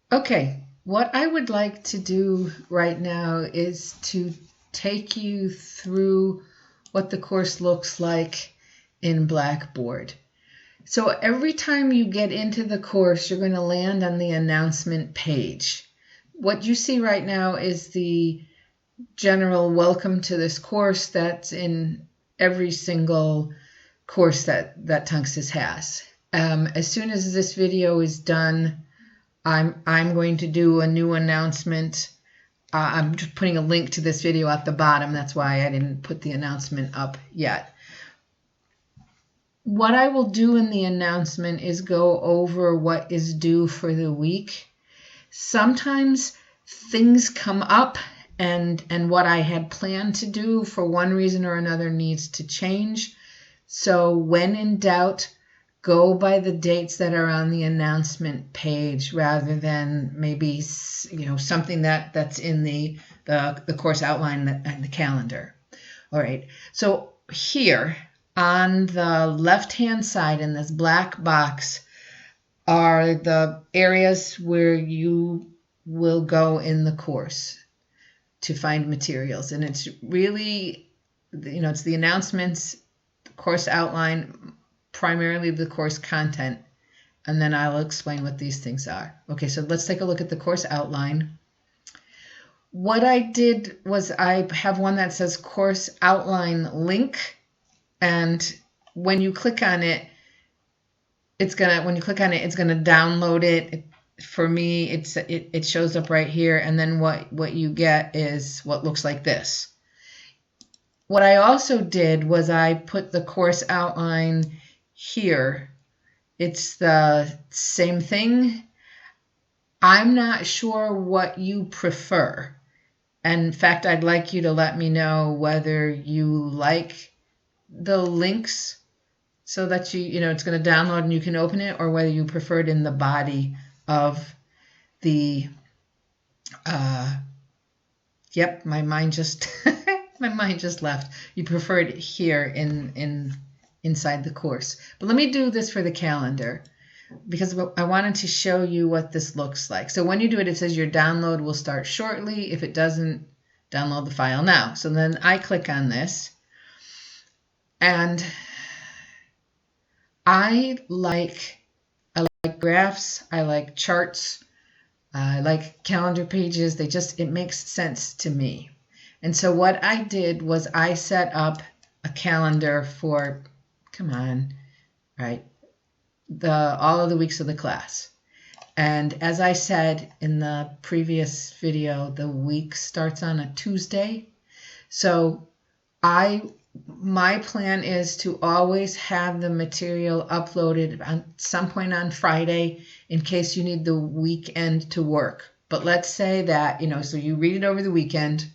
Okay, what I would like to do right now is to take you through what the course looks like in Blackboard. So every time you get into the course, you're going to land on the announcement page. What you see right now is the general welcome to this course that's in every single course that Tunxus has. As soon as this video is done, I'm going to do a new announcement. I'm just putting a link to this video at the bottom. That's why I didn't put the announcement up yet. What I will do in the announcement is go over what is due for the week. Sometimes things come up and what I had planned to do for one reason or another needs to change. So when in doubt, go by the dates that are on the announcement page rather than maybe something that's in the course outline and the calendar. All right, so here on the left-hand side in this black box are the areas where you will go in the course to find materials. And it's really, it's the announcements, the course outline, primarily the course content, and then I'll explain what these things are. Okay, so let's take a look at the course outline. What I did was I have one that says course outline link, and when you click on it, it's gonna download it. For me, it shows up right here, and then what you get is what looks like this. What I also did was I put the course outline here. It's the same thing. I'm not sure what you prefer. And in fact, I'd like you to let me know whether you like the links so that it's going to download and you can open it, or whether you prefer it in the body of the yep, my mind just left. You prefer it here inside the course. But let me do this for the calendar because I wanted to show you what this looks like. So when you do it, it says your download will start shortly. If it doesn't, download the file now. So then I click on this, and I like graphs, I like charts, I like calendar pages. It makes sense to me. And so what I did was I set up a calendar for, all of the weeks of the class. And as I said in the previous video, the week starts on a Tuesday. So my plan is to always have the material uploaded at some point on Friday in case you need the weekend to work. But let's say that, so you read it over the weekend.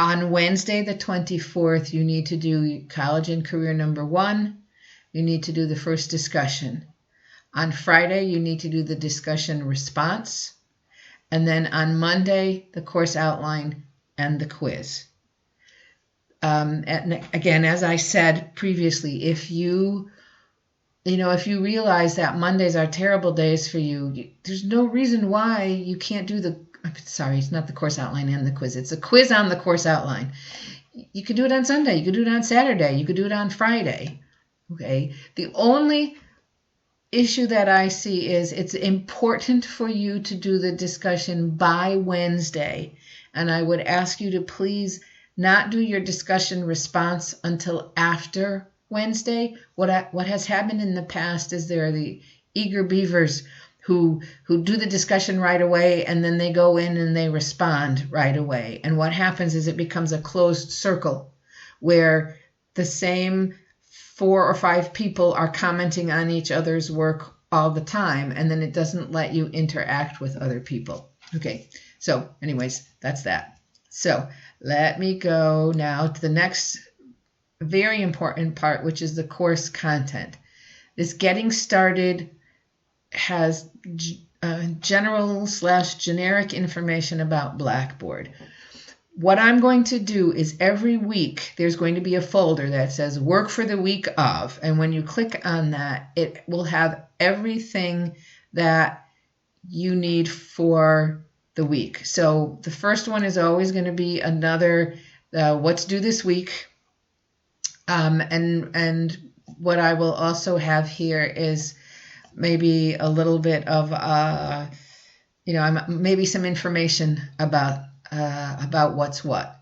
On Wednesday, the 24th, you need to do College and Career number 1. You need to do the first discussion. On Friday, you need to do the discussion response. And then on Monday, the course outline and the quiz. And again, as I said previously, if you realize that Mondays are terrible days for you, there's no reason why you can't do it's not the course outline and the quiz. It's a quiz on the course outline. You could do it on Sunday. You could do it on Saturday. You could do it on Friday. Okay. The only issue that I see is it's important for you to do the discussion by Wednesday. And I would ask you to please not do your discussion response until after Wednesday. What has happened in the past is there are the eager beavers who do the discussion right away, and then they go in and they respond right away. And what happens is it becomes a closed circle where the same 4 or 5 people are commenting on each other's work all the time, and then it doesn't let you interact with other people. Okay, so anyways, that's that. So let me go now to the next very important part, which is the course content. This getting started has general/generic information about Blackboard. What I'm going to do is every week there's going to be a folder that says work for the week of, and when you click on that, it will have everything that you need for the week. So the first one is always going to be another what's due this week. And what I will also have here is maybe a little bit of maybe some information about what's what.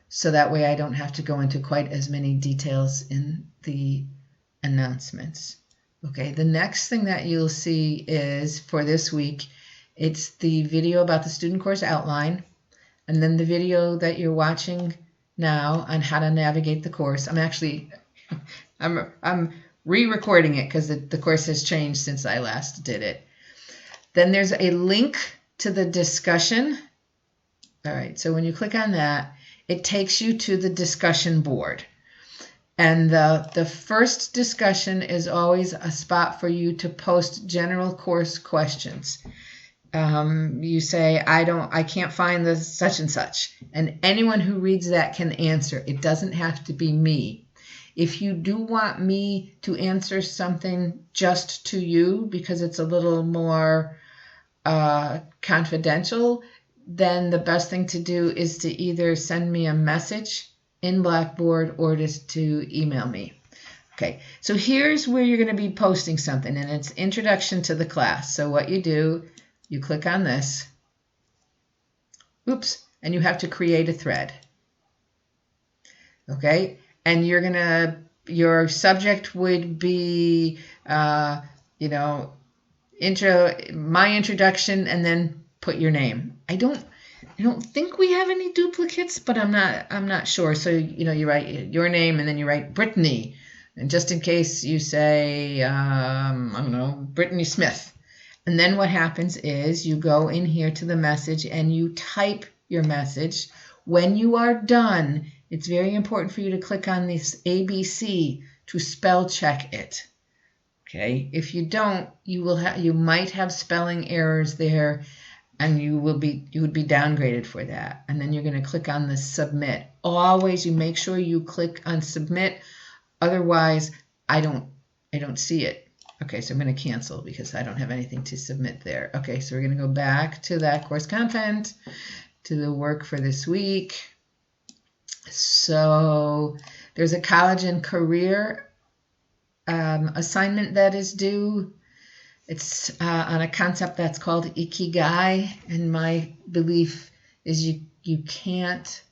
So that way I don't have to go into quite as many details in the announcements. Okay, the next thing that you'll see is for this week, it's the video about the student course outline, and then the video that you're watching now on how to navigate the course. I'm re-recording it because the course has changed since I last did it. Then there's a link to the discussion. All right, so when you click on that, it takes you to the discussion board. And the first discussion is always a spot for you to post general course questions. You say, I can't find the such and such. And anyone who reads that can answer. It doesn't have to be me. If you do want me to answer something just to you because it's a little more confidential, then the best thing to do is to either send me a message in Blackboard or just to email me. Okay, so here's where you're going to be posting something, and it's introduction to the class. So what you do, you click on this, and you have to create a thread. Okay, and your subject would be, my introduction, and then put your name. I don't think we have any duplicates, but I'm not sure. So you write your name and then you write Brittany, and just in case you say Brittany Smith. And then what happens is you go in here to the message and you type your message. When you are done, it's very important for you to click on this ABC to spell check it. Okay, if you don't, you might have spelling errors there, and you would be downgraded for that. And then you're going to click on the submit. Always, you make sure you click on submit. Otherwise, I don't see it. Okay, so I'm going to cancel because I don't have anything to submit there. Okay, so we're going to go back to that course content, to the work for this week. So there's a college and career assignment that is due. It's on a concept that's called Ikigai, and my belief is you can't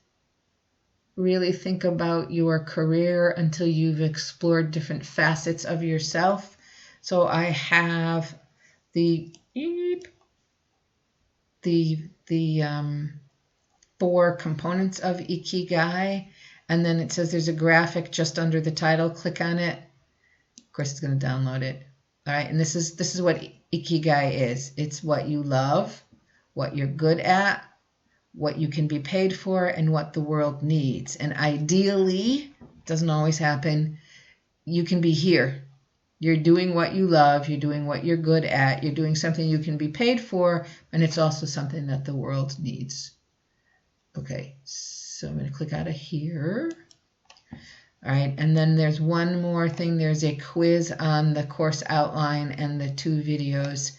really think about your career until you've explored different facets of yourself. So I have the 4 components of Ikigai, and then it says there's a graphic just under the title. Click on it. Of course, it's going to download it. All right, and this is what Ikigai is. It's what you love, what you're good at, what you can be paid for, and what the world needs. And ideally, doesn't always happen, you can be here. You're doing what you love, you're doing what you're good at, you're doing something you can be paid for, and it's also something that the world needs. Okay, so I'm going to click out of here. All right, and then there's one more thing. There's a quiz on the course outline and the 2 videos.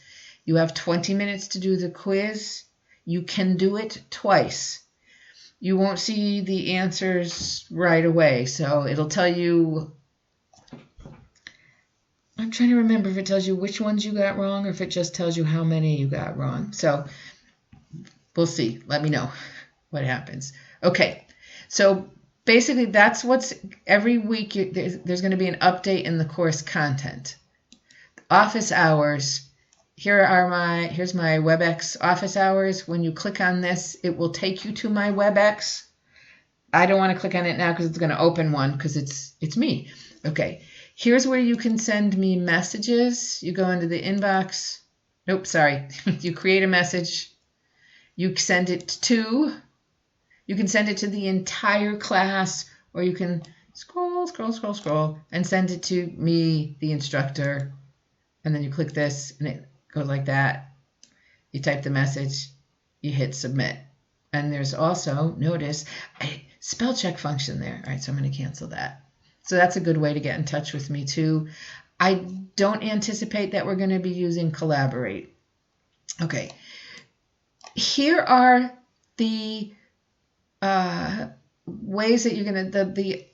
You have 20 minutes to do the quiz. You can do it twice. You won't see the answers right away, so it'll tell you, I'm trying to remember if it tells you which ones you got wrong or if it just tells you how many you got wrong. So we'll see. Let me know what happens. Okay, so basically that's what's every week. There's going to be an update in the course content. Office hours. Here's my WebEx office hours. When you click on this, it will take you to my WebEx. I don't want to click on it now because it's going to open one because it's me. Okay. Here's where you can send me messages. You go into the inbox. Nope, sorry. You create a message. You can send it to the entire class, or you can scroll, and send it to me, the instructor. And then you click this, and it goes like that. You type the message. You hit submit. And there's also, notice, a spell check function there. All right, so I'm going to cancel that. So that's a good way to get in touch with me too. I don't anticipate that we're going to be using Collaborate. Okay, here are the ways that you're going to, the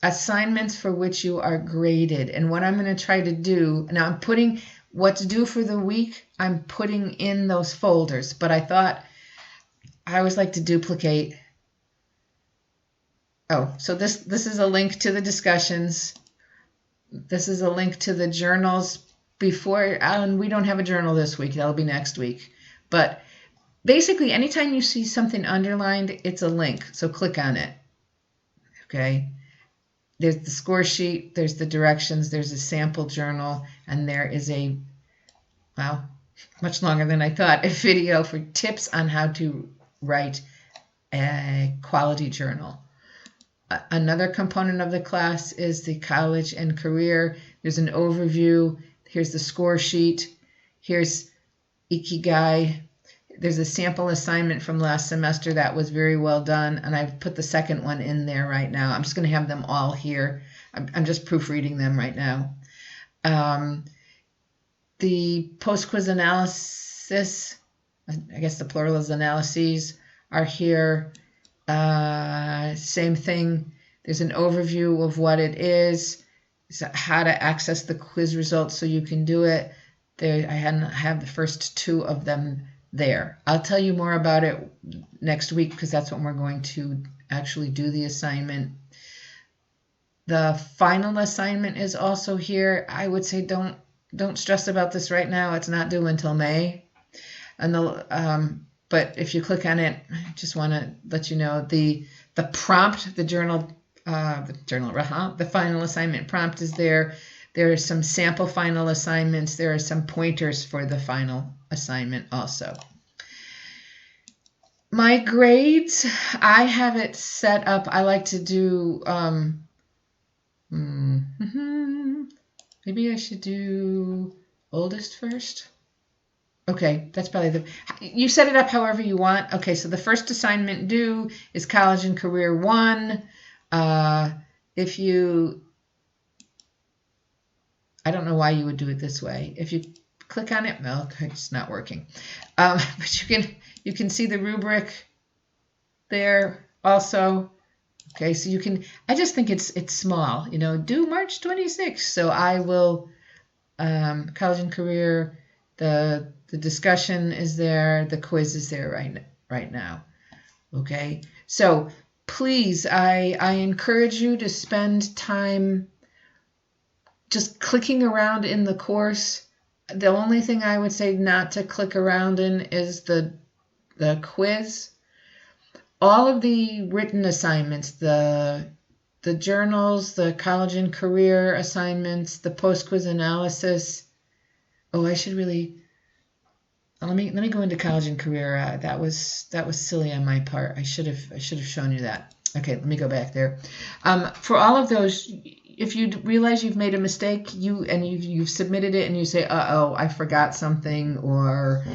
assignments for which you are graded. And what I'm going to try to do, now I'm putting what's due for the week, I'm putting in those folders, but I thought I always like to duplicate. Oh, so this is a link to the discussions. This is a link to the journals before, and we don't have a journal this week, that'll be next week. But basically, anytime you see something underlined, it's a link, so click on it. Okay. There's the score sheet, there's the directions, there's a sample journal, and there is a, well, much longer than I thought, a video for tips on how to write a quality journal. Another component of the class is the college and career. There's an overview. Here's the score sheet. Here's Ikigai. There's a sample assignment from last semester that was very well done, and I've put the second one in there right now. I'm just going to have them all here. I'm just proofreading them right now. The post-quiz analysis, I guess the plural is analyses, are here. Same thing. There's an overview of what it is, how to access the quiz results so you can do it. There, I have the first two of them there. I'll tell you more about it next week because that's when we're going to actually do the assignment. The final assignment is also here. I would say don't stress about this right now. It's not due until May. And but if you click on it, I just want to let you know the prompt, the final assignment prompt is there. There are some sample final assignments. There are some pointers for the final assignment also. My grades, I have it set up. I like to do, maybe I should do oldest first. Okay, that's probably you set it up however you want. Okay, so the first assignment due is College and Career 1. If you, I don't know why you would do it this way. If you click on it, well, it's not working. But you can see the rubric there also. Okay, so you can, I just think it's small, due March 26th. So I will, College and Career, the discussion is there, the quiz is there right now. Okay, so please, I encourage you to spend time just clicking around in the course. The only thing I would say not to click around in is the quiz. All of the written assignments, the journals, the college and career assignments, the post-quiz analysis. Oh, I should really, let me go into college and career. That was silly on my part. I should have shown you that. Okay, let me go back there. For all of those, if you realize you've made a mistake, you've submitted it and you say, uh-oh, I forgot something, or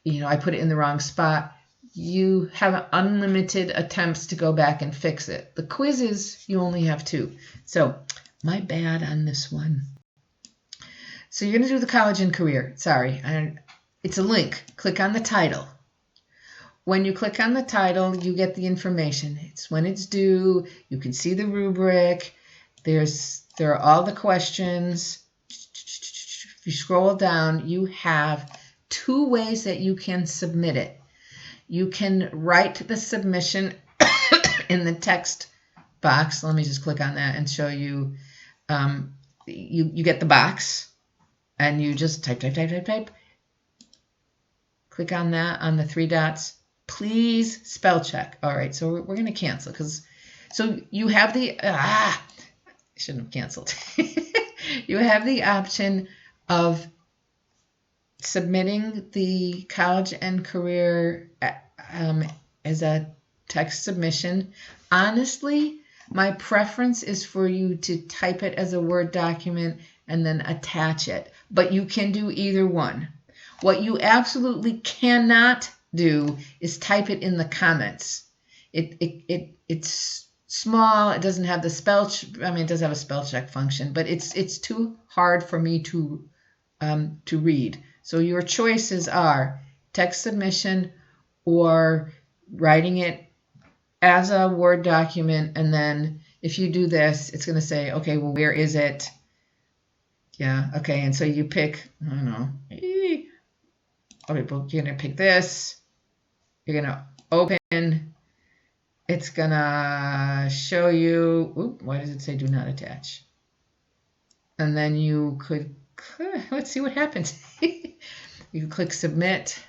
I put it in the wrong spot, you have unlimited attempts to go back and fix it. The quizzes, you only have 2. So my bad on this one. So you're going to do the college and career. Sorry. It's a link. Click on the title. When you click on the title, you get the information. It's when it's due. You can see the rubric. There are all the questions. If you scroll down, you have 2 ways that you can submit it. You can write the submission in the text box. Let me just click on that and show you. You get the box, and you just type. Click on that, on the 3 dots. Please spell check. All right, so we're going to cancel so you have the, I shouldn't have canceled. You have the option of submitting the college and career as a text submission. Honestly, my preference is for you to type it as a Word document and then attach it, but you can do either one. What you absolutely cannot do is type it in the comments. It's small. It doesn't have the spell. It does have a spell check function, but it's too hard for me to read. So your choices are text submission or writing it as a Word document, and then if you do this, it's going to say, okay, well, where is it? Yeah, okay, and so you pick, I don't know, okay, but you're going to pick this, you're going to open, it's going to show you, why does it say do not attach? And then you could, let's see what happens. You click submit.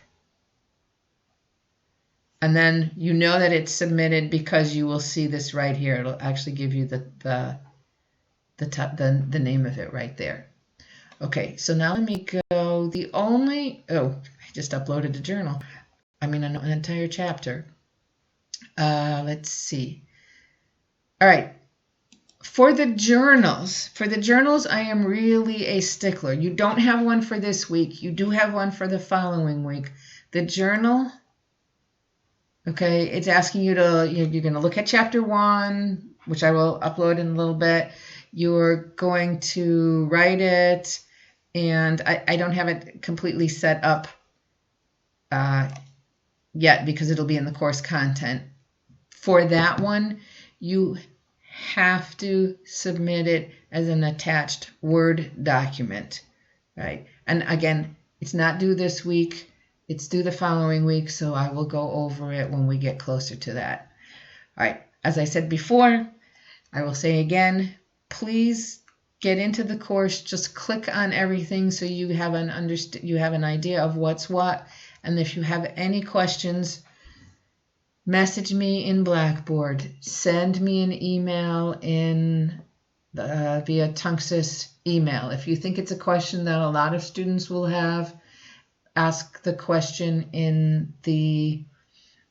And then you know that it's submitted because you will see this right here. It'll actually give you the name of it right there. Okay, so now let me go. I just uploaded a journal. I mean, an entire chapter. Let's see. All right. For the journals, I am really a stickler. You don't have one for this week. You do have one for the following week. The journal. Okay, it's asking you to, you're going to look at chapter 1, which I will upload in a little bit. You're going to write it, and I don't have it completely set up yet because it'll be in the course content. For that one, you have to submit it as an attached Word document, right? And again, it's not due this week. It's due the following week, so I will go over it when we get closer to that. All right, as I said before, I will say again, please get into the course. Just click on everything so you have an idea of what's what. And if you have any questions, message me in Blackboard. Send me an email via Tunxus email. If you think it's a question that a lot of students will have, ask the question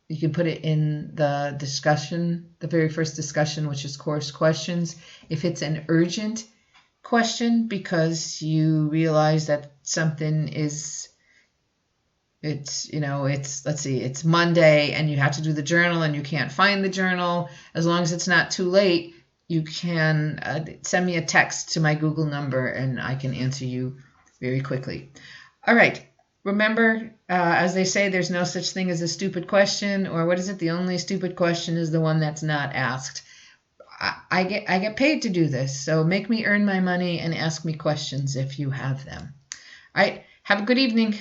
you can put it in the discussion, the very first discussion, which is course questions. If it's an urgent question because you realize that something it's Monday and you have to do the journal and you can't find the journal, as long as it's not too late, you can send me a text to my Google number and I can answer you very quickly. All right. Remember, as they say, there's no such thing as a stupid question, or what is it? The only stupid question is the one that's not asked. I get paid to do this, so make me earn my money and ask me questions if you have them. All right, have a good evening.